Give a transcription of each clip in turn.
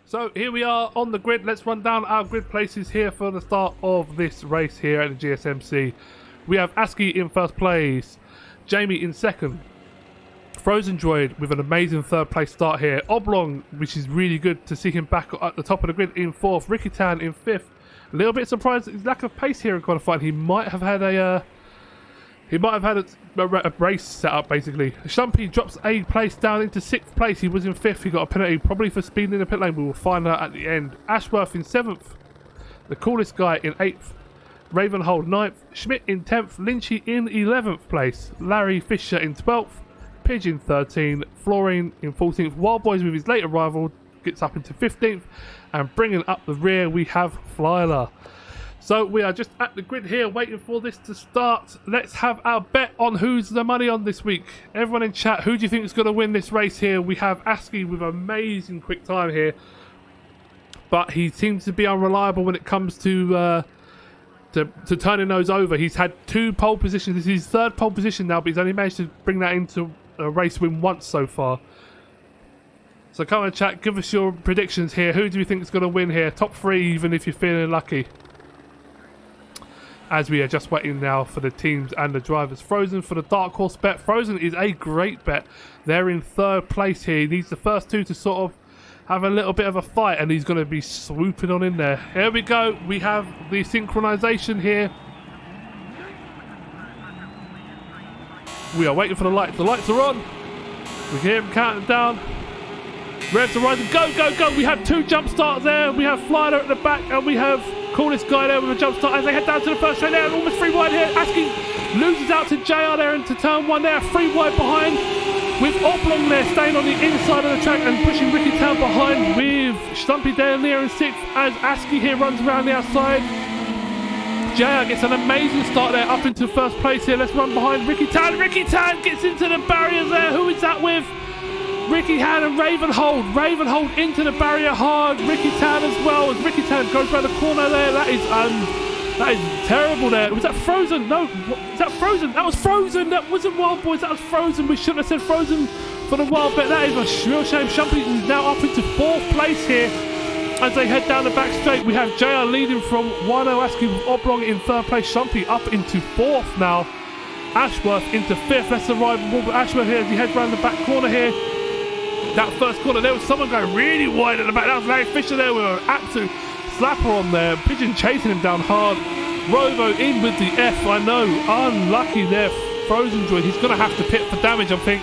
So here we are on the grid. Let's run down our grid places here for the start of this race here at the GSMC. We have Aski in first place, Jamie in second, Frozen Droid with an amazing third place start here, Oblong, which is really good to see him back at the top of the grid, in fourth, Ricky Tan in fifth. A little bit surprised at his lack of pace here in qualifying. He might have had a race set up, basically. Shumpy drops a place down into 6th place. He was in 5th. He got a penalty, probably for speeding in the pit lane. We will find out at the end. Ashworth in 7th. The Coolest Guy in 8th. Ravenhold 9th. Schmidt in 10th. Lynchy in 11th place. Larry Fisher in 12th. Pigeon 13th. Florine in 14th. Wild Boys with his late arrival gets up into 15th. And bringing up the rear, we have Flyler. So we are just at the grid here waiting for this to start. Let's have our bet on who's the money on this week. Everyone in chat, who do you think is going to win this race here? We have Aski with amazing quick time here, but he seems to be unreliable when it comes to turning those over. He's had 2 pole positions. This is his 3rd pole position now, but he's only managed to bring that into a race win once so far. So come on chat, give us your predictions here. Who do you think is going to win here? Top 3 even if you're feeling lucky. As we are just waiting now for the teams and the drivers. Frozen for the Dark Horse bet. Frozen is a great bet. They're in 3rd place here. He needs the first 2 to sort of have a little bit of a fight, and he's going to be swooping on in there. Here we go. We have the synchronization here. We are waiting for the lights. The lights are on. We can hear him counting down. Revs are rising. Go, go, go. We have 2 jump starts there. We have Flyer at the back, and we have Coolest Guy there with a jump start as they head down to the first straight there. Almost free wide here. Aski loses out to JR there into turn 1 there. Free wide behind with Oblong there staying on the inside of the track and pushing Ricky Town behind with Stumpy down there in 6th as Aski here runs around the outside. JR gets an amazing start there up into 1st place here. Let's run behind Ricky Town. Ricky Town gets into the barriers there. Who is that with? Ricky Tan and Ravenhold. Ravenhold into the barrier hard. Ricky Tan as well. As Ricky Tan goes around the corner there. That is terrible there. Was that Frozen? No. Was that Frozen? That was Frozen. That wasn't Wild Boys. That was Frozen. We shouldn't have said Frozen for the Wild Bet. That is a real shame. Shumpy is now up into 4th place here. As they head down the back straight, we have JR leading from Wano Aski with Oblong in 3rd place. Shumpy up into 4th now. Ashworth into 5th. Let's arrive with Ashworth here as he heads around the back corner here. That first corner, there was someone going really wide at the back. That was Larry Fisher there with an absolute slapper on there. Pigeon chasing him down hard. Robo in with the F, I know. Unlucky there, Frozen Droid. He's going to have to pit for damage, I think.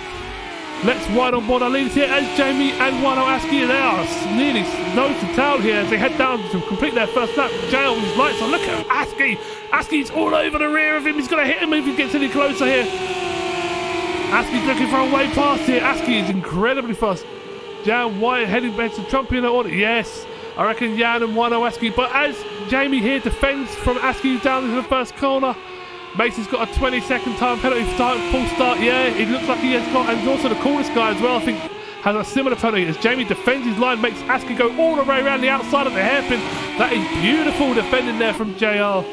Let's ride on board our leaders here as Jamie and Wano Aski. They are nearly nose to tail here as they head down to complete their first lap. JR with his lights on. Look at Aski. Aski's all over the rear of him. He's going to hit him if he gets any closer here. Aski's looking for a way past here. Aski is incredibly fast. Jan White heading back to Trump in the order. Yes, I reckon Jan and Wano Aski. But as Jamie here defends from Aski down into the first corner, Mason's got a 20-second time penalty for full start. Yeah, it looks like he has got, and also the Coolest Guy as well, I think, has a similar penalty as Jamie defends his line, makes Aski go all the way around the outside of the hairpin. That is beautiful defending there from JR.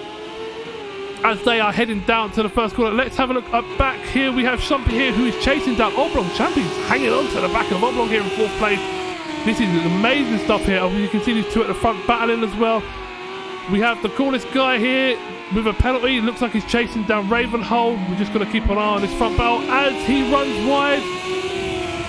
As they are heading down to the first corner. Let's have a look up back here. We have Shumpy here who is chasing down Oblong. Shumpy's hanging on to the back of Oblong here in 4th place. This is amazing stuff here. You can see these 2 at the front battling as well. We have the Coolest Guy here with a penalty. It looks like he's chasing down Ravenhold. We're just going to keep an eye on this front battle as he runs wide.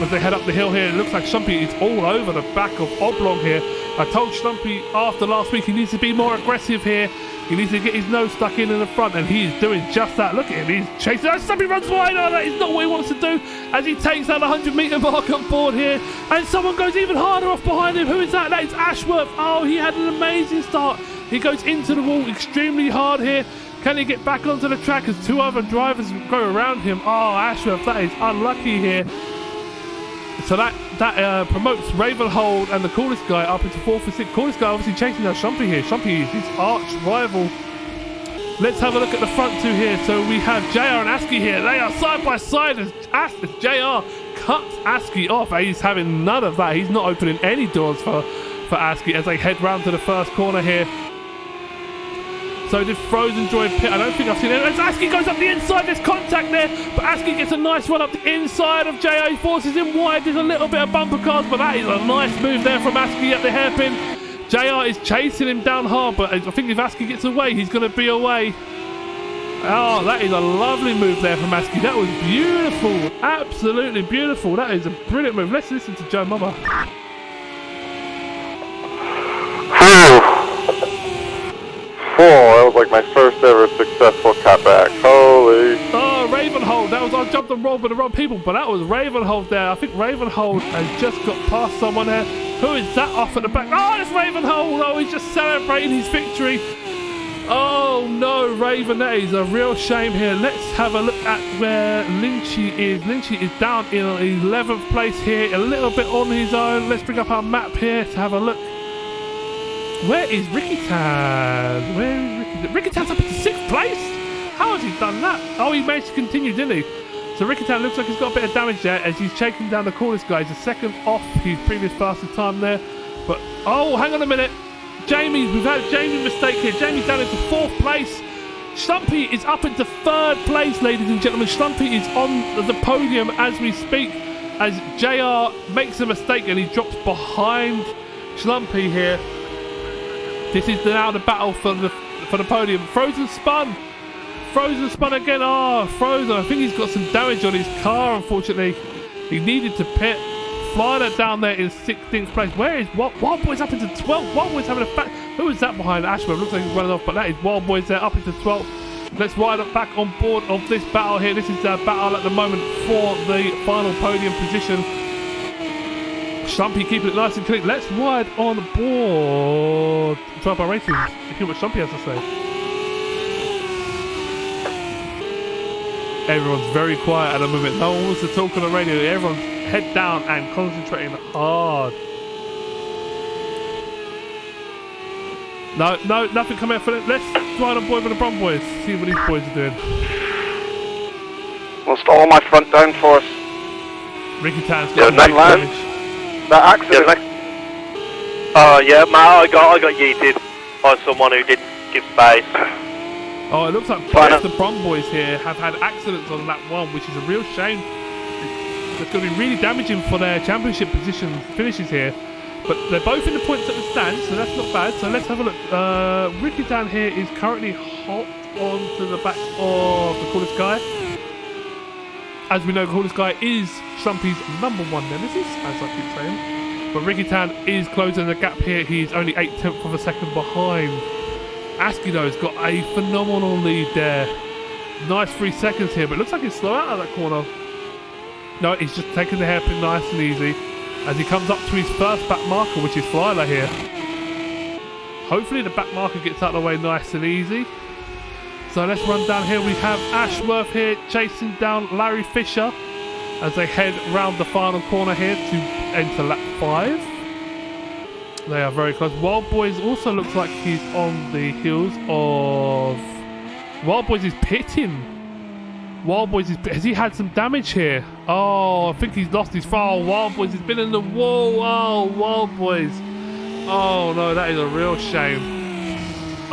As they head up the hill here, it looks like Shumpy is all over the back of Oblong here. I told Shumpy after last week he needs to be more aggressive here. He needs to get his nose stuck in the front, and he is doing just that. Look at him, he's chasing. Oh, Shumpy runs wide. Oh, that is not what he wants to do as he takes that 100-metre mark on board here. And someone goes even harder off behind him. Who is that? That is Ashworth. Oh, he had an amazing start. He goes into the wall extremely hard here. Can he get back onto the track as 2 other drivers go around him? Oh, Ashworth, that is unlucky here. So that promotes Ravenhold and the Coolest Guy up into 4th and 6th. Coolest Guy obviously chasing down Shumpy here. Shumpy is his arch rival. Let's have a look at the front 2 here. So we have JR and Aski here. They are side by side as JR cuts Aski off. He's having none of that. He's not opening any doors for Aski as they head round to the first corner here. So So did Frozen Joy pit. I don't think I've seen it. As Askey goes up the inside, there's contact there, but Askey gets a nice run up the inside of JR. He forces him wide. There's a little bit of bumper cars, but that is a nice move there from Askey at the hairpin. JR is chasing him down hard, but I think if Askey gets away, he's going to be away. Oh, that is a lovely move there from Askey. That was beautiful. Absolutely beautiful. That is a brilliant move. Let's listen to Joe Mama. That was like my first ever successful cutback. Holy. Oh, Ravenhold. That was, I jumped on Rob with the wrong people, but that was Ravenhold there. I think Ravenhold has just got past someone there. Who is that off at the back? Oh, it's Ravenhold. Oh, he's just celebrating his victory. Oh no, Raven, that is a real shame here. Let's have a look at where Lynchy is. Lynchy is down in 11th place here, a little bit on his own. Let's bring up our map here to have a look. Where is Ricky Tan? Where is Ricky Tan? Ricky Tan's up into 6th place? How has he done that? Oh, he managed to continue, didn't he? So Ricky Tan looks like he's got a bit of damage there as he's chasing down the coolest guy. He's a second off his previous fastest time there. But, oh, hang on a minute. Jamie, we've had a Jamie mistake here. Jamie's down into 4th place. Schlumpy is up into 3rd place, ladies and gentlemen. Schlumpy is on the podium as we speak, as JR makes a mistake and he drops behind Schlumpy here. This is now the battle for the podium. Frozen spun. Frozen spun again. Oh, Frozen. I think he's got some damage on his car, unfortunately. He needed to pit. Flyer down there in 16th place. Where is Wild Boy's up into 12th? Wild Boy's having a fat. Who is that behind Ashworth? Looks like he's running off, but that is Wild Boy's there up into 12th. Let's ride up back on board of this battle here. This is the battle at the moment for the final podium position. Schlumpy keeping it nice and clean. Let's ride on board. Drive by Racing. Hear what Schlumpy has to say. Everyone's very quiet at the moment. No one wants to talk on the radio. Everyone's head down and concentrating hard. No, nothing coming out for it. Let's ride on board with the Brum boys. See what these boys are doing. Lost all my front downforce. Ricky Tan's got that damage. That accident. Yeah, I got yeeted by someone who didn't give space. Oh, it looks like both the Brum boys here have had accidents on lap 1, which is a real shame. It's going to be really damaging for their championship position finishes here. But they're both in the points at the stand, so that's not bad. So let's have a look. Ricky Tan here is currently hot onto the back of the coolest guy. As we know, the coolest guy is Schlumpy's #1 nemesis, as I keep saying. But Ricky Tan is closing the gap here. He's only 8/10 of a second behind. Askey though has got a phenomenal lead there. Nice 3 seconds here, but it looks like he's slow out of that corner. No, he's just taking the hairpin nice and easy as he comes up to his first back marker, which is Flyler here. Hopefully the back marker gets out of the way nice and easy. So let's run down here. We have Ashworth here chasing down Larry Fisher as they head round the final corner here to enter lap 5. They are very close. Wild Boys also looks like he's on the heels of... Wild Boys is pitting. Wild Boys is... Has he had some damage here? Oh, I think he's lost his file. Wild Boys has been in the wall. Oh, Wild Boys. Oh, no, that is a real shame.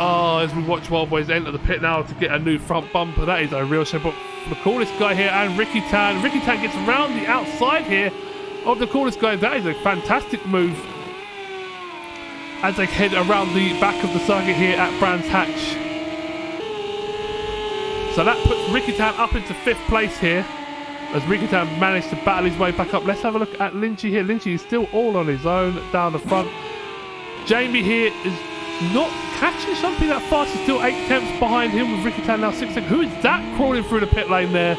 Oh, as we watch Wild Boys enter the pit now to get a new front bumper. That is a real shame. But the coolest guy here and Ricky Tan. Ricky Tan gets around the outside here of the coolest guy. That is a fantastic move as they head around the back of the circuit here at Brands Hatch. So that puts Ricky Tan up into 5th place here as Ricky Tan managed to battle his way back up. Let's have a look at Lynchy here. Lynchy is still all on his own down the front. Jamie here is not catching something that fast. He's still 8/10 behind him with Ricky Tan now 6 seconds. Who is that crawling through the pit lane there?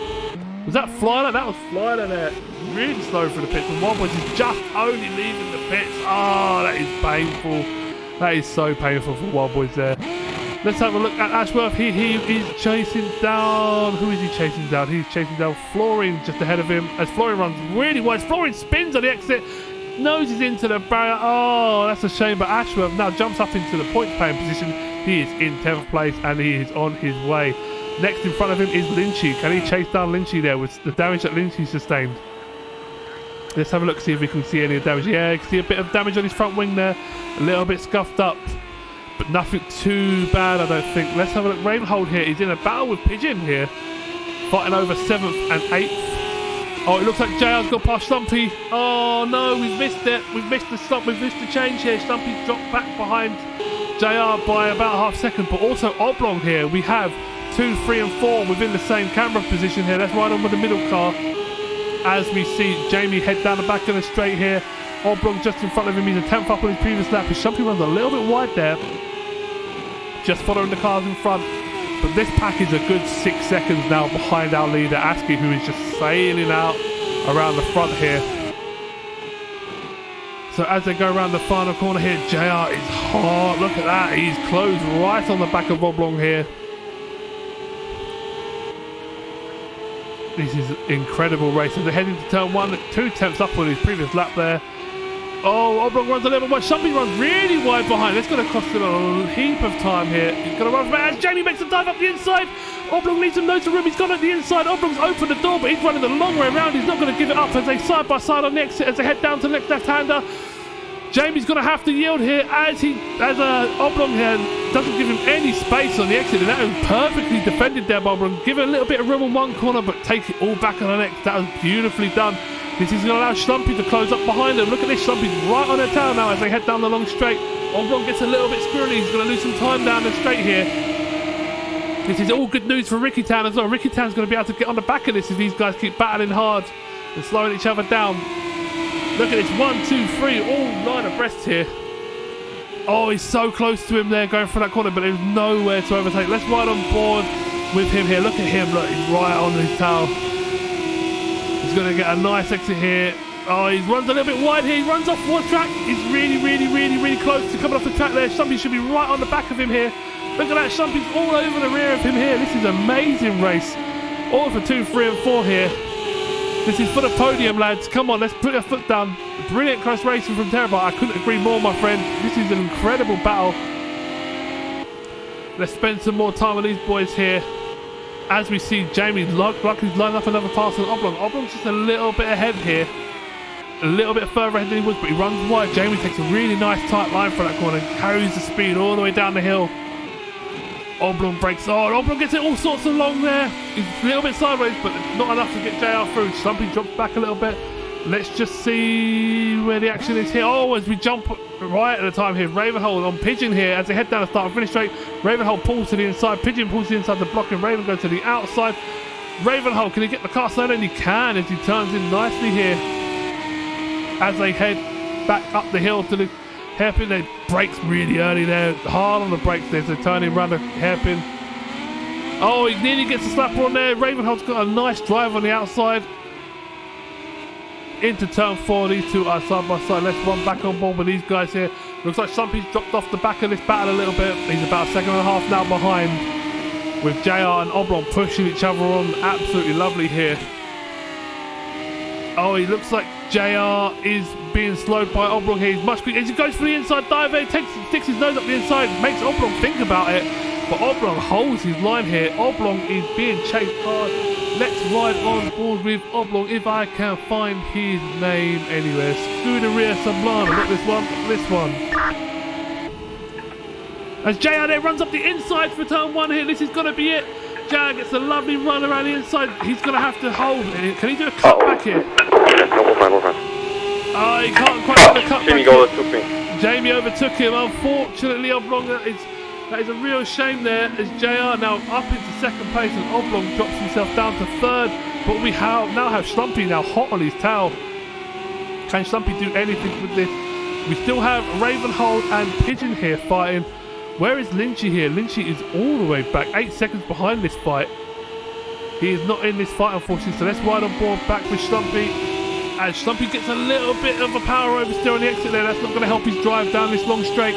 Was that Flyler? That was Flyler there. Really slow through the pits. And Wild Boys is just only leaving the pits. Oh, that is painful. That is so painful for Wild Boys there. Let's have a look at Ashworth. He is chasing down... Who is he chasing down? He's chasing down Flooring just ahead of him as Flooring runs really wide. Flooring spins on the exit. Noses into the barrier. Oh, that's a shame. But Ashworth now jumps up into the points paying position. He is in 10th place and he is on his way. Next in front of him is Lynchy. Can he chase down Lynchy there with the damage that Lynchy sustained? Let's have a look, see if we can see any damage. Yeah, you can see a bit of damage on his front wing there. A little bit scuffed up. but nothing too bad, I don't think. Let's have a look. Ravenhold here. He's in a battle with Pigeon here, fighting over 7th and 8th. Oh, it looks like JR's got past Stumpy. Oh no, we've missed it. We've missed the stop. We've missed the change here. Stumpy's dropped back behind JR by about half second, but also Oblong here. We have 2, 3 and 4 within the same camera position here. Let's ride on with the middle car as we see Jamie head down the back of the straight here. Oblong just in front of him. He's a 10th up on his previous lap. His Stumpy runs a little bit wide there, just following the cars in front. But this pack is a good 6 seconds now behind our leader, Askey, who is just sailing out around the front here. So as they go around the final corner here, JR is hot. Look at that. He's closed right on the back of Oblong here. This is an incredible race. As they're heading to turn 1, 2 tenths up on his previous lap there. Oh, Oblong runs a little bit wide. Somebody runs really wide behind. That's going to cost him a heap of time here. He's going to run from it as Jamie makes a dive up the inside. Oblong leaves him loads of room. He's gone at the inside. Oblong's opened the door, but he's running the long way around. He's not going to give it up as they side by side on the exit as they head down to the next left-hander. Jamie's going to have to yield here as Oblong here doesn't give him any space on the exit. And that was perfectly defended there by Oblong. Give it a little bit of room on one corner, but take it all back on the next. That was beautifully done. This is going to allow Stumpy to close up behind him. Look at this, Stumpy's right on their tail now as they head down the long straight. Oblong gets a little bit squirrely. He's going to lose some time down the straight here. This is all good news for Ricky Town as well. Ricky Town's going to be able to get on the back of this if these guys keep battling hard and slowing each other down. Look at this, 1, 2, 3, all 9 abreast here. Oh, he's so close to him there going for that corner, but there's nowhere to overtake. Let's ride on board with him here. Look at him, look, he's right on his tail. He's going to get a nice exit here. Oh, he runs a little bit wide here. He runs off one track. He's really close to coming off the track there. Stumpy should be right on the back of him here. Look at that, Stumpy's all over the rear of him here. This is an amazing race. All for 2, 3 and 4 here. This is for the podium, lads. Come on, let's put our foot down. Brilliant close racing from Terabyte. I couldn't agree more, my friend. This is an incredible battle. Let's spend some more time with these boys here. As we see Jamie luckily line up another pass on Oblong. Oblong's just a little bit ahead here. A little bit further ahead than he was, but he runs wide. Jamie takes a really nice tight line for that corner. Carries the speed all the way down the hill. Oblong breaks. Oh, Oblong gets it all sorts of long there. He's a little bit sideways, but not enough to get JR through. Stumpy drops back a little bit. Let's just see where the action is here. Oh, as we jump right at the time here, Ravenhold on Pigeon here as they head down the start and finish straight. Ravenhold pulls to the inside. Pigeon pulls to the inside the block, and Raven goes to the outside. Ravenhold, can he get the car slowed? And he can as he turns in nicely here. As they head back up the hill to the hairpin, they brakes really early there, hard on the brakes there, so turning around the hairpin. Oh, he nearly gets a slap on there. Ravenhold's got a nice drive on the outside. Into turn 4, these two are side by side. Let's run back on board with these guys here. Looks like Stumpy's dropped off the back of this battle a little bit. He's about a second and a half now behind, with JR and Oblong pushing each other on. Absolutely lovely here. Oh, he looks like JR is being slowed by Oblong here. He's much quicker. As he goes for the inside dive there, sticks his nose up the inside, makes Oblong think about it. But Oblong holds his line here. Oblong is being chased hard. Let's ride on board with Oblong if I can find his name anywhere. Scuderia Sublime. Look at this one. As JR there runs up the inside for turn 1 here. This is going to be it. JR gets a lovely run around the inside. He's going to have to hold it. Can he do a cut back here? No, we're fine. Oh, he can't quite do the cut Jamie back. overtook me. Jamie overtook him. Unfortunately, Oblong, that is a real shame there, as JR now up into second place and Oblong drops himself down to third. But we now have Stumpy now hot on his tail. Can Stumpy do anything with this? We still have Ravenhold and Pigeon here fighting. Where is Lynchy here? Lynchy is all the way back, 8 seconds behind this fight. He is not in this fight, unfortunately, so let's ride on board back with Stumpy. As Stumpy gets a little bit of a power oversteer on the exit there. That's not going to help his drive down this long straight.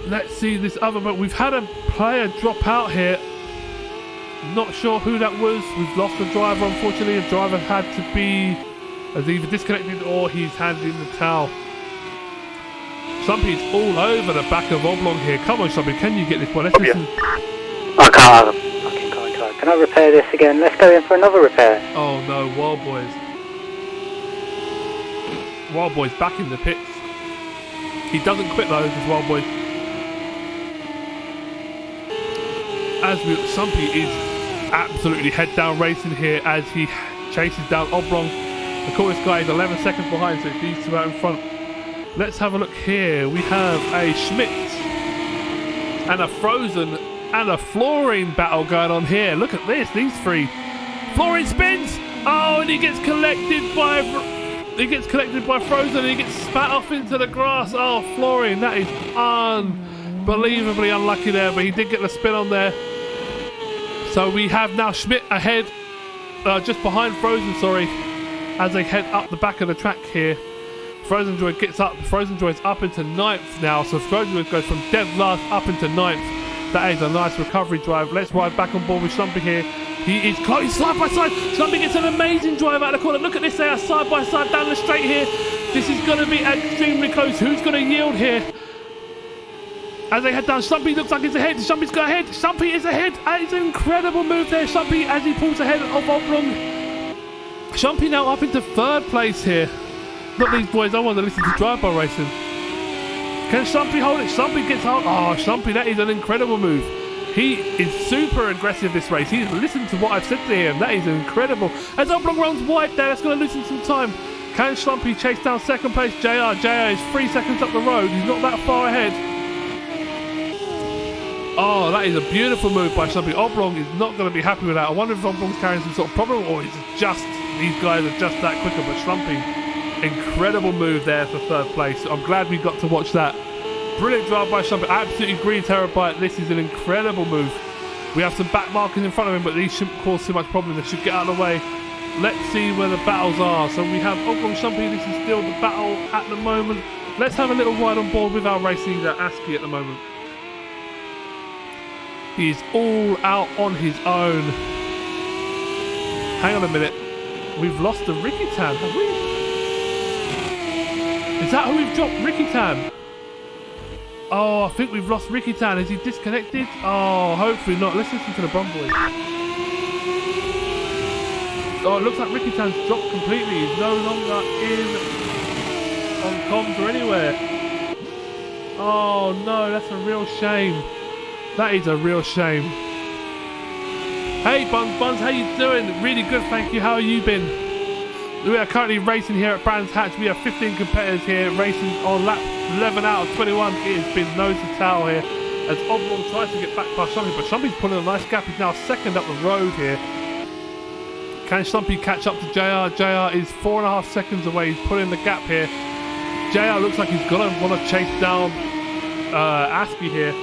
Let's see this other, but we've had a player drop out here. Not sure who that was. We've lost a driver, unfortunately. The driver had to be either disconnected or he's handed in the towel. Stumpy's all over the back of Oblong here. Come on, Stumpy, can you get this one? Let's listen. I can't. Fucking God. Can I repair this again? Let's go in for another repair. Oh no, Wild Boys. Wild Boys back in the pits. He doesn't quit though, as well, boys. Stumpy is absolutely head down racing here as he chases down Oblong. The coolest guy is 11 seconds behind, so these two out in front. Let's have a look here. We have a Schmidt and a Frozen and a Fluorine battle going on here. Look at this, these three. Fluorine spins. Oh, and he gets collected by Frozen, and he gets spat off into the grass. Oh, Fluorine, that is unbelievably unlucky there, but he did get the spin on there. So we have now Schmidt ahead, just behind Frozen, sorry, as they head up the back of the track here. Frozen Joy gets up. Frozen Joy is up into 9th now, so Frozen Joy goes from dead last up into 9th. That is a nice recovery drive. Let's ride back on board with Stumpy here. He is close. He's side by side. Stumpy gets an amazing drive out of the corner. Look at this. They are side by side down the straight here. This is going to be extremely close. Who's going to yield here? As they head down, Stumpy looks like he's ahead. Stumpy's got ahead. Stumpy is ahead. It's an incredible move there. Stumpy as he pulls ahead of Oblong. Stumpy now up into 3rd place here. Look, these boys, I want to listen to drive-by racing. Can Stumpy hold it? Stumpy gets hold. Oh, Stumpy, that is an incredible move. He is super aggressive this race. He's listened to what I've said to him. That is incredible. As Oblong runs wide there, that's going to loosen some time. Can Stumpy chase down 2nd place? JR. JR is 3 seconds up the road. He's not that far ahead. Oh, that is a beautiful move by Stumpy. Oblong is not going to be happy with that. I wonder if Oblong's carrying some sort of problem, or is it just these guys are just that quicker. But Stumpy, incredible move there for 3rd place. I'm glad we got to watch that. Brilliant drive by Stumpy. Absolutely green Terabyte. This is an incredible move. We have some back markers in front of him, but these shouldn't cause too much problem. They should get out of the way. Let's see where the battles are. So we have Oblong Stumpy. This is still the battle at the moment. Let's have a little ride on board with our race leader, ASCII, at the moment. He's all out on his own. Hang on a minute. We've lost the Ricky Tan, have we? Is that who we've dropped? Ricky Tan? Oh, I think we've lost Ricky Tan. Is he disconnected? Oh, hopefully not. Let's listen to the Brum Boys. Oh, it looks like Ricky Tan's dropped completely. He's no longer on comms or anywhere. Oh no, that's a real shame. That is a real shame. Hey Buns, how you doing? Really good, thank you. How have you been? We are currently racing here at Brands Hatch. We have 15 competitors here racing on lap 11 out of 21. It has been nose to tail here as Oblong tries to get back past Stumpy, but Stumpy's pulling a nice gap. He's now 2nd up the road here. Can Stumpy catch up to JR? JR is 4.5 seconds away. He's pulling the gap here. JR looks like he's gonna want to chase down ASCII here.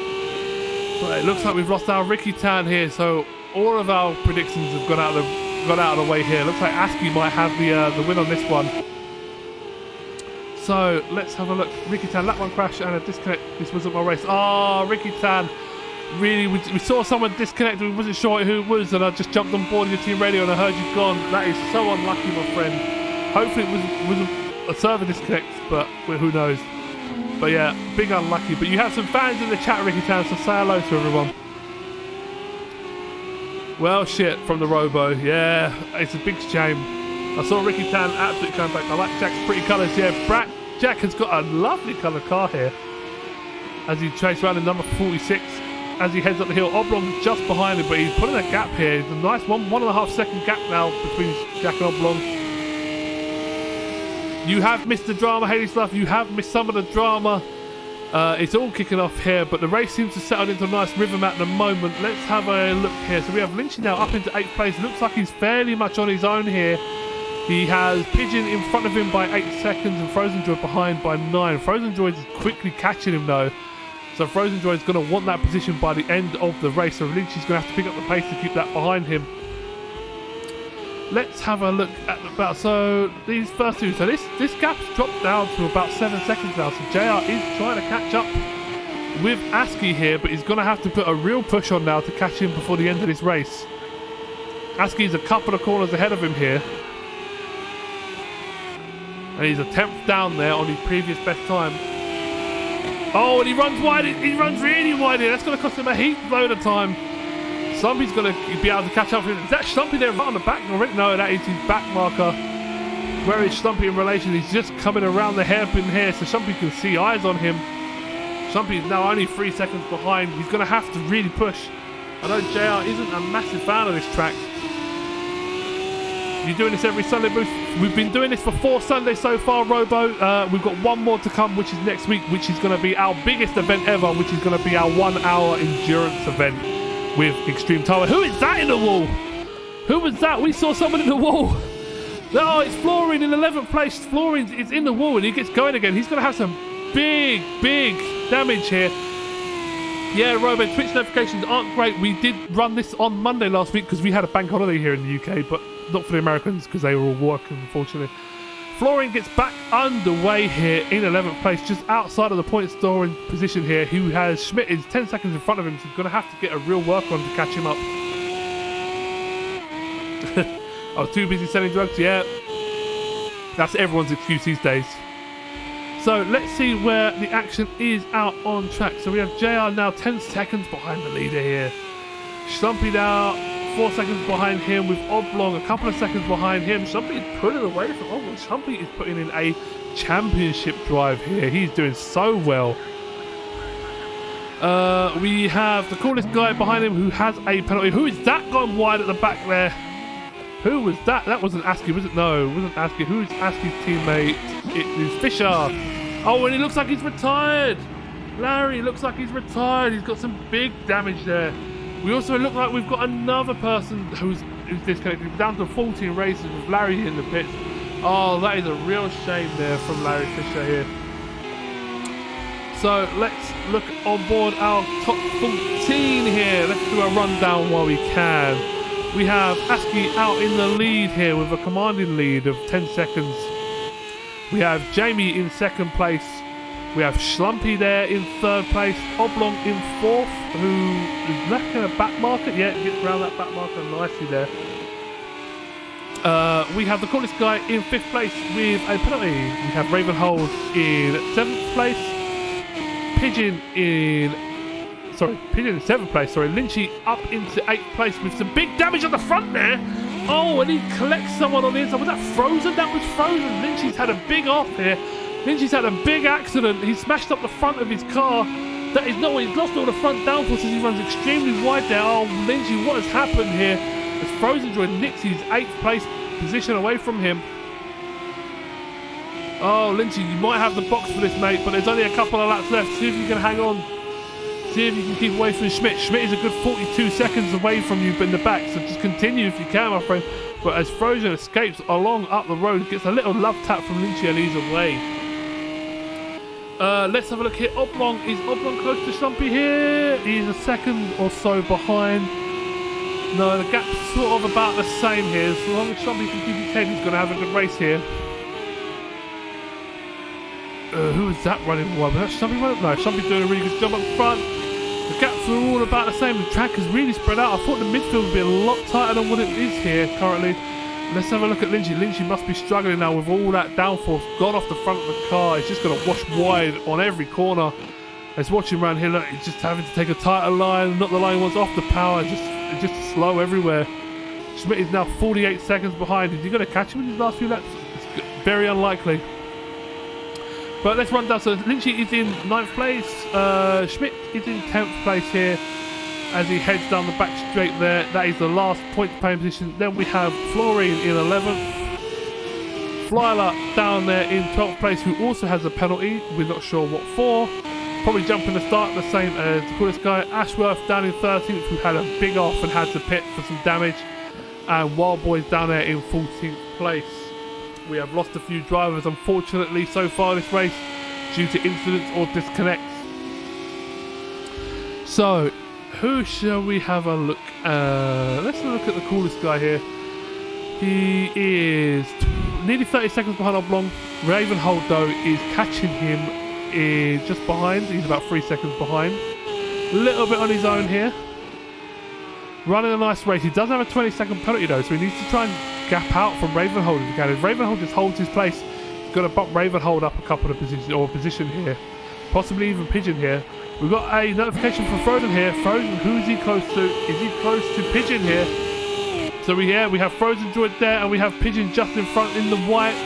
But it looks like we've lost our Ricky Tan here, so all of our predictions have gone out of the way here. Looks like ASCII might have the win on this one. So let's have a look. Ricky Tan, lap 1 crash and a disconnect. This wasn't my race. Oh, Ricky Tan. Really, we saw someone disconnect. We wasn't sure who it was, and I just jumped on board your team radio and I heard you've gone. That is so unlucky, my friend. Hopefully it wasn't a server disconnect, but who knows. But yeah, big unlucky. But you have some fans in the chat, Ricky Tan, so say hello to everyone. Well, shit, from the Robo. Yeah, it's a big shame. I saw Ricky Tan absolutely come back. I like Jack's pretty colours. Yeah, Jack has got a lovely coloured car here. As he chases around in number 46. As he heads up the hill. Oblong just behind him, but he's putting a gap here. It's a nice 1.5 second gap now between Jack and Oblong. You have missed the drama, Haley Stuff. You have missed some of the drama. It's all kicking off here, but the race seems to settle into a nice rhythm at the moment. Let's have a look here. So we have Lynchy now up into 8th place. Looks like he's fairly much on his own here. He has Pigeon in front of him by 8 seconds and Frozen Joy behind by 9. Frozen Joy is quickly catching him though. So Frozen Joy is going to want that position by the end of the race. So Lynchy's going to have to pick up the pace to keep that behind him. Let's have a look at the battle. So these first two, so this gap's dropped down to about 7 seconds now. So JR is trying to catch up with ASCII here, but he's going to have to put a real push on now to catch him before the end of this race. ASCII's a couple of corners ahead of him here. And he's a 10th down there on his previous best time. Oh, and he runs wide. He runs really wide here. That's going to cost him a heap load of time. Stumpy's going to be able to catch up with him. Is that Stumpy there right on the back? No, that is his back marker. Where is Stumpy in relation? He's just coming around the hairpin here, so Stumpy can see eyes on him. Stumpy is now only 3 seconds behind. He's going to have to really push. I know JR isn't a massive fan of this track. You're doing this every Sunday, Bruce? We've been doing this for 4 Sundays so far, Robo. We've got one more to come, which is next week, which is going to be our biggest event ever, which is going to be our 1 hour endurance event with Extreme Tower. Who is that in the wall? Who was that? We saw someone in the wall. Oh, it's Florian in 11th place. Florian is in the wall and he gets going again. He's going to have some big damage here. Yeah, Robo, Twitch notifications aren't great. We did run this on Monday last week because we had a bank holiday here in the UK, but not for the Americans because they were all working, unfortunately. Florian gets back underway here in 11th place, just outside of the point scoring position here. Who has Schmidt is 10 seconds in front of him, so he's going to have to get a real work on to catch him up. I was too busy selling drugs, yeah. That's everyone's excuse these days. So let's see where the action is out on track. So we have JR now 10 seconds behind the leader here. Stumpy now 4 seconds behind him, with Oblong a couple of seconds behind him. Stumpy is pulling away from Oblong. Stumpy is putting in a championship drive here. He's doing so well. We have the coolest guy behind him who has a penalty. Who is that gone wide at the back there? Who was that? That wasn't Askey, was it? No, it wasn't Askey. Who's Askey's teammate? It is Fisher. Oh, and he looks like he's retired. Larry looks like he's retired. He's got some big damage there. We also look like we've got another person who's disconnected. We're down to 14 races with Larry in the pits. Oh, that is a real shame there from Larry Fisher here. So let's look on board our top 14 here. Let's do a rundown while we can. We have Askey out in the lead here with a commanding lead of 10 seconds. We have Jamie in 2nd place. We have Schlumpy there in 3rd place. Oblong in 4th, who is lacking a back marker. Yeah, gets around that back marker nicely there. We have the coolest guy in 5th place with a penalty. We have Ravenhold in 7th place. Pigeon in 7th place, sorry. Lynchy up into 8th place with some big damage on the front there. Oh, and he collects someone on the inside. Was that Frozen? That was Frozen. Lynchy's had a big off here. Lynchy's had a big accident. He smashed up the front of his car. That is not what he's lost all the front downforce as he runs extremely wide there. Oh, Lynchy, what has happened here? As Frozen joined Nixie's 8th place position away from him. Oh, Lynchy, you might have the box for this, mate, but there's only a couple of laps left. See if you can hang on. See if you can keep away from Schmidt. Schmidt is a good 42 seconds away from you in the back, so just continue if you can, my friend. But as Frozen escapes along up the road, gets a little love tap from Lynchy and he's away. Let's have a look here. Oblong, is Oblong close to Stumpy here? He's a second or so behind. No, the gap's sort of about the same here. As long as Stumpy can keep his head, he's going to have a good race here. Who is that running wide? Was that Stumpy running? No, Stumpy's doing a really good job up front. The gaps are all about the same. The track is really spread out. I thought the midfield would be a lot tighter than what it is here currently. Let's have a look at Lynchy. Lynchy must be struggling now with all that downforce gone off the front of the car. He's just going to wash wide on every corner. Let's watch him around here. Look, he's just having to take a tighter line. Not the line he wants, off the power. It's just slow everywhere. Schmidt is now 48 seconds behind. Is he going to catch him in his last few laps? It's very unlikely. But let's run down. So Lynchy is in 9th place. Schmidt is in 10th place here as he heads down the back straight there. That is the last point paying position. Then we have Florian in 11th. Flyler down there in 12th place, who also has a penalty. We're not sure what for. Probably jumping the start, the same as the coolest guy. Ashworth down in 13th, who had a big off and had to pit for some damage. And Wild Boys down there in 14th place. We have lost a few drivers, unfortunately, so far this race due to incidents or disconnects. So, who shall we have a look at? Let's look at the coolest guy here. He is nearly 30 seconds behind Oblong. Ravenhold, though, is catching him just behind. He's about 3 seconds behind. A little bit on his own here. Running a nice race. He does have a 20-second penalty, though, so he needs to try and gap out from Ravenhold if he can. If Ravenhold just holds his place, he's got to bump Ravenhold up a couple of positions, or position here. Possibly even Pigeon here. We've got a notification from Frozen here. Frozen, who is he close to? Is he close to Pigeon here? So we have Frozen joined there, and we have Pigeon just in front in the white.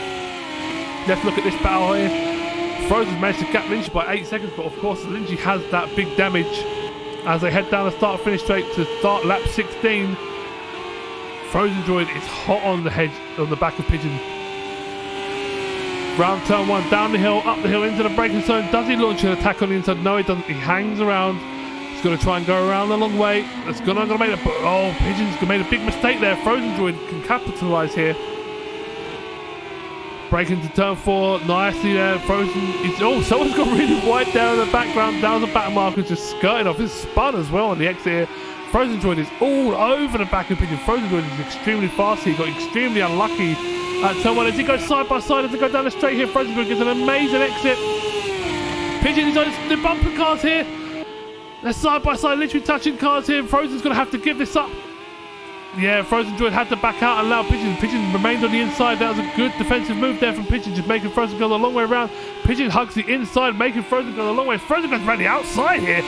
Let's look at this battle here. Frozen's managed to gap Lynchy by 8 seconds, but of course Lynchy has that big damage as they head down the start-finish straight to start lap 16. Frozen Droid is hot on the hedge, on the back of Pigeon. Round turn 1, down the hill, up the hill, into the braking zone. Does he launch an attack on the inside? No, he doesn't. He hangs around. He's going to try and go around the long way. That's going to make a... Oh, Pigeon's made a big mistake there. Frozen Droid can capitalise here. Break into turn 4, nicely there. Frozen is... Oh, someone's got really wide there in the background. Down the back marker, just skirting off his spun as well on the exit here. Frozen Droid is all over the back of Pigeon. Frozen Droid is extremely fast. He got extremely unlucky at turn 1 as he goes side by side as they go down the straight here. Frozen Droid gets an amazing exit. Pigeon is on the bumper cars here. They're side by side, literally touching cars here. Frozen's going to have to give this up. Yeah, Frozen Droid had to back out and allow Pigeon. Pigeon remained on the inside. That was a good defensive move there from Pigeon, just making Frozen go the long way around. Pigeon hugs the inside, making Frozen go the long way. Frozen goes around the outside here.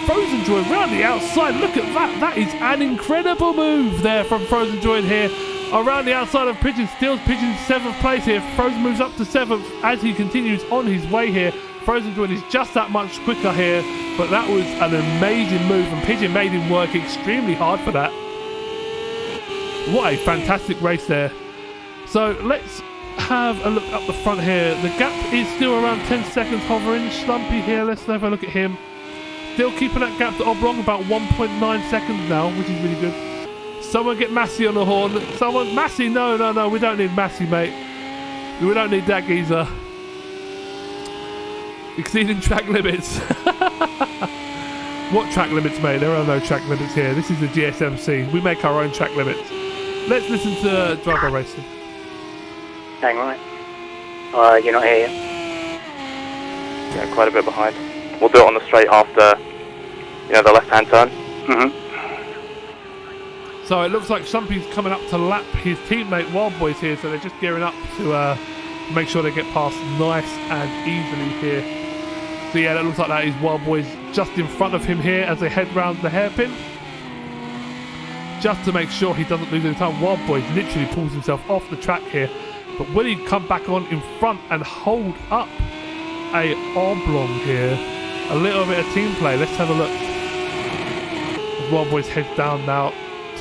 Frozen Droid around the outside. Look at that. That is an incredible move there from Frozen Droid here. Around the outside of Pigeon, steals Pigeon's 7th place here. Frozen moves up to 7th as he continues on his way here. Frozen Droid is just that much quicker here, but that was an amazing move, and Pigeon made him work extremely hard for that. What a fantastic race there. So let's have a look up the front here. The gap is still around 10 seconds hovering. Slumpy here, let's have a look at him. Still keeping that gap to Oblong, about 1.9 seconds now, which is really good. Someone get Massey on the horn. Someone, Massey, no, we don't need Massey, mate. We don't need that geezer. Exceeding track limits. What track limits, mate? There are no track limits here. This is the GSMC. We make our own track limits. Let's listen to Drive-By Racing. Hang right. You're not here yet? Yeah, quite a bit behind. We'll do it on the straight after, the left-hand turn. So it looks like Slumpy's coming up to lap his teammate Wild Boys here, so they're just gearing up to make sure they get past nice and easily here. So yeah, that looks like that is Wild Boys just in front of him here as they head round the hairpin. Just to make sure he doesn't lose any time. Wild Boys literally pulls himself off the track here. But will he come back on in front and hold up a Oblong here? A little bit of team play. Let's have a look. Wild Boys heads down now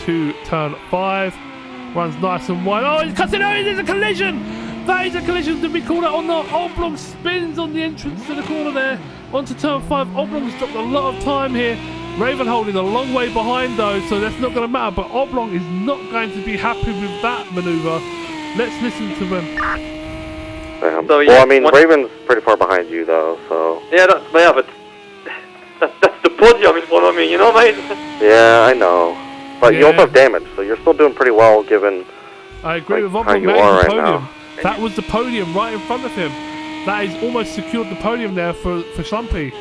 to turn 5. Runs nice and wide. Oh, he's cutting out. There's a collision. That is a collision. Did we call that on the Oblong? Spins on the entrance to the corner there. Onto turn 5. Oblong's dropped a lot of time here. Ravenhold is a long way behind though, so that's not going to matter. But Oblong is not going to be happy with that manoeuvre. Let's listen to him. So, yeah, well, I mean, Raven's pretty far behind you though, so... Yeah, but that's the podium is what I mean, mate? Yeah, I know. But you also have damage, so you're still doing pretty well given... I agree with Oblong, how you are right now. That was the podium right in front of him. That has almost secured the podium there for Slumpy.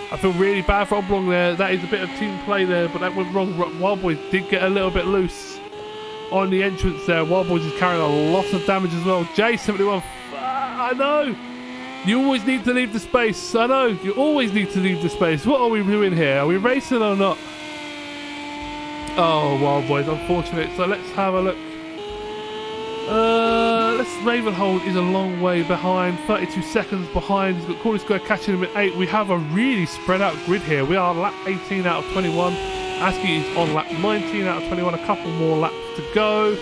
I feel really bad for Oblong there. That is a bit of team play there, but that went wrong. Wild Boys did get a little bit loose on the entrance there. Wild Boys is carrying a lot of damage as well. J71, I know. You always need to leave the space. I know. You always need to leave the space. What are we doing here? Are we racing or not? Oh, Wild Boys, unfortunate. So let's have a look. Ravenhold is a long way behind, 32 seconds behind. He's got Corley Square catching him at 8. We have a really spread out grid here. We are lap 18 out of 21. Askey is on lap 19 out of 21. A couple more laps to go.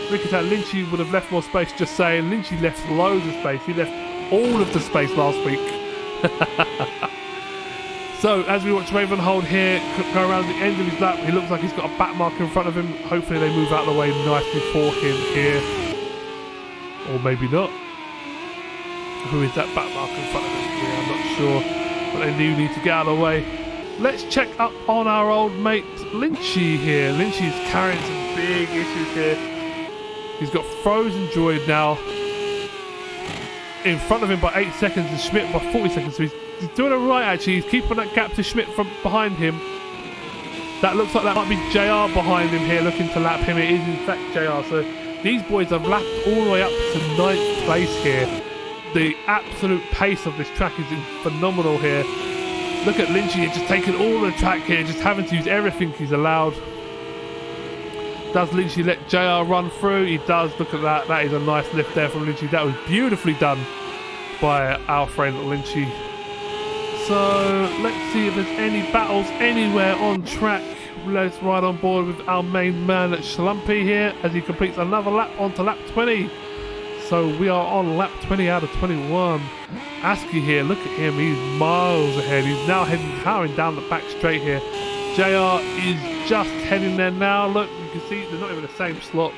Ricketat Lynchy would have left more space, just saying. Lynchy left loads of space. He left all of the space last week. So as we watch Ravenhold here go around the end of his lap, he looks like he's got a back marker in front of him. Hopefully they move out of the way nicely for him here. Or maybe not. Who is that back marker in front of him here? I'm not sure. But they do need to get out of the way. Let's check up on our old mate Lynchy here. Lynchy's carrying some big issues here. He's got Frozen Droid now in front of him by 8 seconds and Schmidt by 40 seconds. So he's doing it right actually. He's keeping that gap to Schmidt from behind him. That looks like that might be JR behind him here looking to lap him. It is in fact JR. So these boys have lapped all the way up to 9th place here. The absolute pace of this track is phenomenal here. Look at Lynchy just taking all the track here, just having to use everything he's allowed. Does Lynchy let JR run through? He does. Look at that. That is a nice lift there from Lynchy. That was beautifully done by our friend Lynchy. So let's see if there's any battles anywhere on track. Let's ride on board with our main man Schlumpy here as he completes another lap onto lap 20. So we are on lap 20 out of 21. Askey here, look at him, he's miles ahead. He's now powering down the back straight here. JR is just heading there now. Look, you can see they're not even the same slot.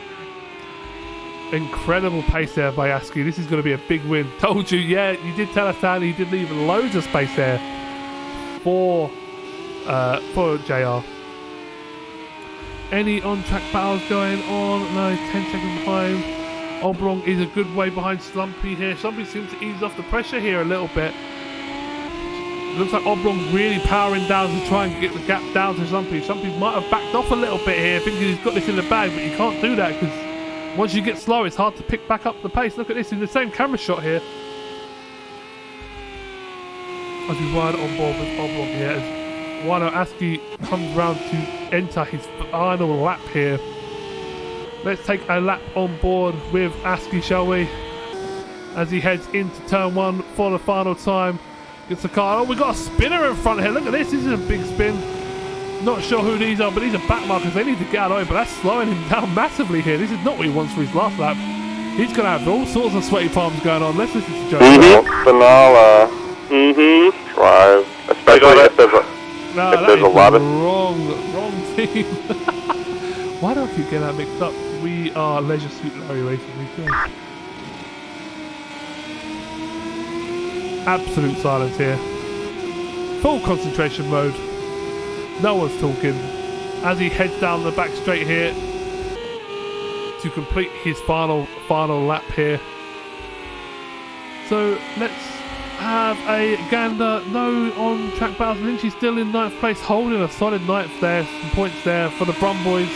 Incredible pace there by Askey. This is going to be a big win. Told you, yeah, you did tell us that. He did leave loads of space there for JR. Any on-track battles going on? No, 10 seconds behind. Oblong is a good way behind Slumpy here. Slumpy seems to ease off the pressure here a little bit. Looks like Oblong really powering down to try and get the gap down to Slumpy. Slumpy might have backed off a little bit here, thinking he's got this in the bag, but you can't do that because once you get slow, it's hard to pick back up the pace. Look at this in the same camera shot here. As we ride on board with Oblong here, as Wano Askey comes round to enter his final lap here. Let's take a lap on board with Askey, shall we? As he heads into turn 1 for the final time. Gets the car. Oh, we've got a spinner in front here. Look at this. This is a big spin. Not sure who these are, but these are back markers. They need to get out of the way, but that's slowing him down massively here. This is not what he wants for his last lap. He's going to have all sorts of sweaty palms going on. Let's listen to Joe. Finale. Drive. Especially if there's a... No, if that there's is a lot of wrong team. Why do I keep getting that mixed up? We are Leisure Suit Larry Racing. Absolute silence here. Full concentration mode. No one's talking. As he heads down the back straight here to complete his final lap here. So let's have a gander. No on track battles. Lynchy's still in 9th place, holding a solid 9th there. Some points there for the Brum boys.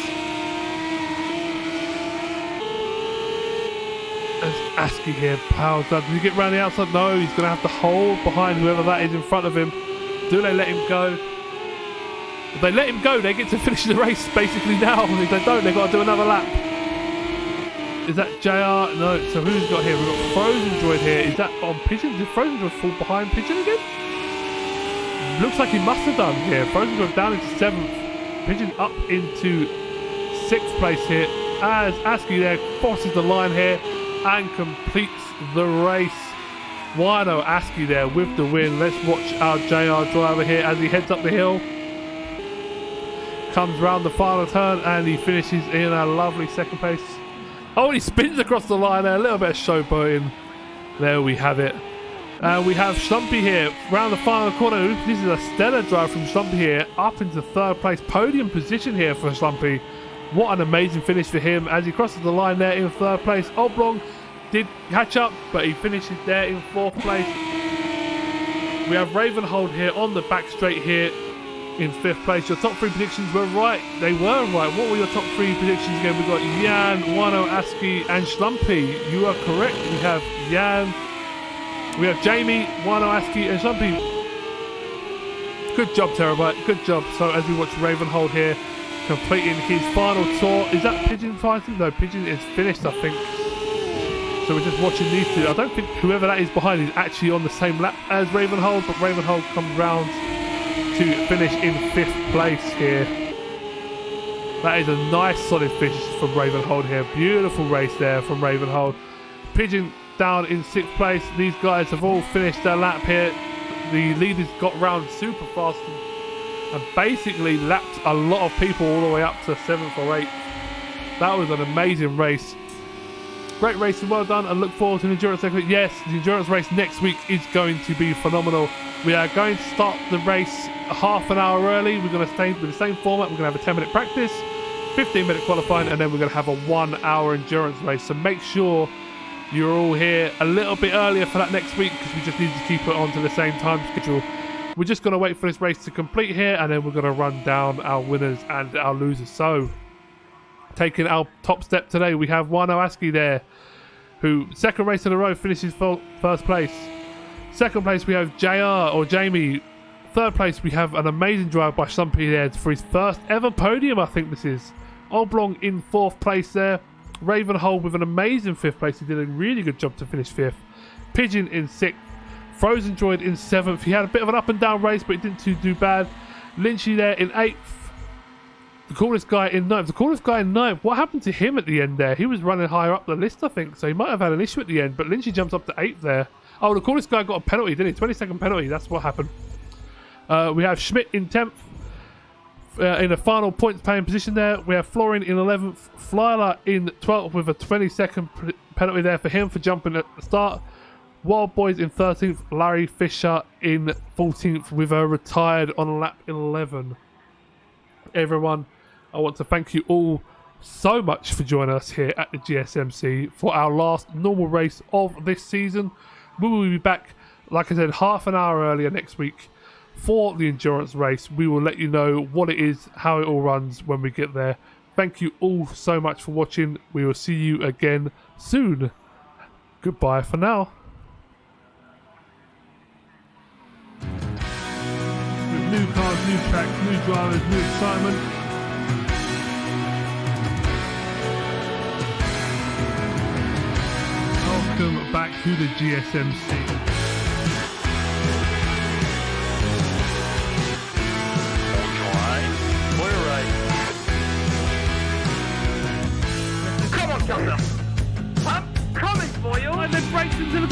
As Askey here powers down. Does he get round the outside? No, he's going to have to hold behind whoever that is in front of him. Do they let him go? If they let him go, they get to finish the race basically now. If they don't, they've got to do another lap. Is that JR? No, so who's got here? We've got Frozen Droid here. Is that on Pigeon? Did Frozen Droid fall behind Pigeon again? Looks like he must have done here. Frozen Droid down into 7th. Pigeon up into 6th place here. As Askey there crosses the line here and completes the race. Wino Askey there with the win. Let's watch our JR driver here as he heads up the hill. Comes round the final turn and he finishes in a lovely 2nd place. Oh, he spins across the line there. A little bit of showboating. There we have it. And we have Schlumpy here round the final corner. This is a stellar drive from Schlumpy here. Up into 3rd place. Podium position here for Schlumpy. What an amazing finish for him as he crosses the line there in 3rd place. Oblong did catch up, but he finishes there in 4th place. We have Ravenhold here on the back straight here in 5th place. Your top 3 predictions were right. They were right. What were your top 3 predictions again? We've got Jan, Wano, Askey and Schlumpy. You are correct. We have Jan, we have Jamie, Wano, Askey and Schlumpy. Good job, Terabyte. Good job. So as we watch Ravenhold here completing his final tour. Is that Pigeon fighting? No, Pigeon is finished, I think. So we're just watching these two. I don't think whoever that is behind is actually on the same lap as Ravenhold, but Ravenhold comes round to finish in 5th place here. That is a nice solid finish from Ravenhold here. Beautiful race there from Ravenhold. Pigeon down in 6th place. These guys have all finished their lap here. The leaders got round super fast and basically lapped a lot of people all the way up to 7th or 8th. That was an amazing race. Great racing, well done, and look forward to the endurance segment. Yes, the endurance race next week is going to be phenomenal. We are going to start the race half an hour early. We're going to stay with the same format. We're going to have a 10-minute practice, 15-minute qualifying, and then we're going to have a 1-hour endurance race. So make sure you're all here a little bit earlier for that next week because we just need to keep it on to the same time schedule. We're just going to wait for this race to complete here, and then we're going to run down our winners and our losers. So, taking our top step today, we have Wano Askey there, who 2nd race in a row finishes 1st place. 2nd place we have JR or Jamie. 3rd place we have an amazing drive by Schlumpy there for his 1st ever podium, I think this is. Oblong in 4th place there. Ravenhold with an amazing 5th place. He did a really good job to finish 5th. Pigeon in 6th. Frozen Droid in 7th. He had a bit of an up and down race, but he didn't do bad. Lynchy there in 8th. The coolest guy in 9th. The coolest guy in 9th. What happened to him at the end there? He was running higher up the list, I think. So he might have had an issue at the end. But Lynchy jumps up to 8th there. Oh, the coolest guy got a penalty, didn't he? 20-second penalty. That's what happened. We have Schmidt in 10th. In a final points paying position there. We have Florian in 11th. Flyler in 12th with a 20-second penalty there for him for jumping at the start. Wild Boys in 13th. Larry Fisher in 14th with a retired on lap 11. Everyone, I want to thank you all so much for joining us here at the GSMC for our last normal race of this season. We will be back, like I said, half an hour earlier next week for the endurance race. We will let you know what it is, how it all runs when we get there. Thank you all so much for watching. We will see you again soon. Goodbye for now. With new cars, new tracks, new drivers, new excitement. Welcome back to the GSMC. Come on, Governor! I'm coming for you! And then breaks into the